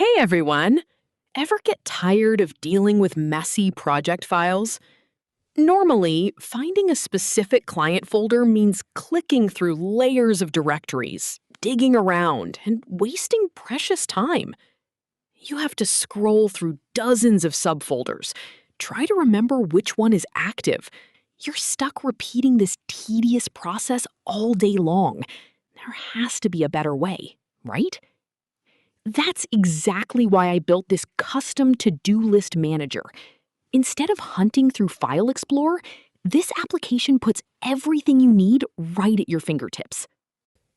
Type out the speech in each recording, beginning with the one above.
Hey everyone! Ever get tired of dealing with messy project files? Normally, finding a specific client folder means clicking through layers of directories, digging around, and wasting precious time. You have to scroll through dozens of subfolders, try to remember which one is active. You're stuck repeating this tedious process all day long. There has to be a better way, right? That's exactly why I built this custom to-do list manager. Instead of hunting through File Explorer, this application puts everything you need right at your fingertips.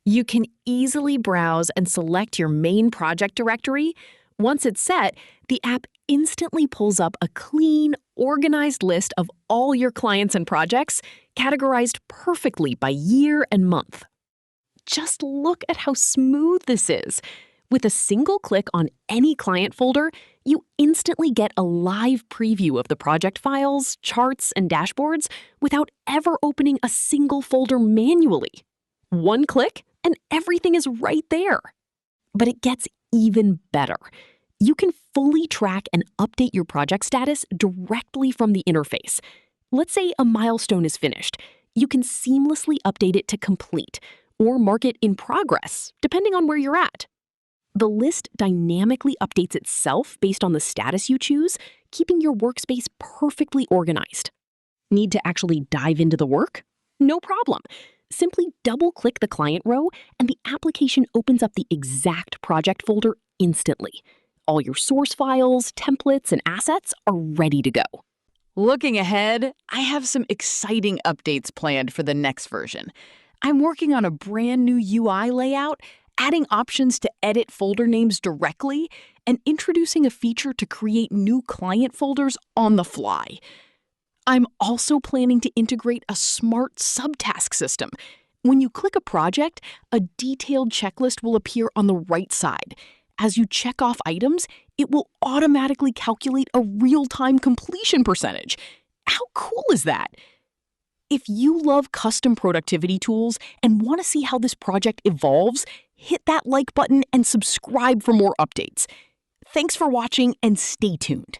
You can easily browse and select your main project directory. Once it's set, the app instantly pulls up a clean, organized list of all your clients and projects, categorized perfectly by year and month. Just look at how smooth this is. With a single click on any client folder, you instantly get a live preview of the project files, charts, and dashboards without ever opening a single folder manually. One click, and everything is right there. But it gets even better. You can fully track and update your project status directly from the interface. Let's say a milestone is finished. You can seamlessly update it to complete, or mark it in progress, depending on where you're at. The list dynamically updates itself based on the status you choose, keeping your workspace perfectly organized. Need to actually dive into the work? No problem. Simply double-click the client row, and the application opens up the exact project folder instantly. All your source files, templates, and assets are ready to go. Looking ahead, I have some exciting updates planned for the next version. I'm working on a brand new UI layout, adding options to edit folder names directly, and introducing a feature to create new client folders on the fly. I'm also planning to integrate a smart subtask system. When you click a project, a detailed checklist will appear on the right side. As you check off items, it will automatically calculate a real-time completion percentage. How cool is that? If you love custom productivity tools and want to see how this project evolves, hit that like button and subscribe for more updates. Thanks for watching and stay tuned.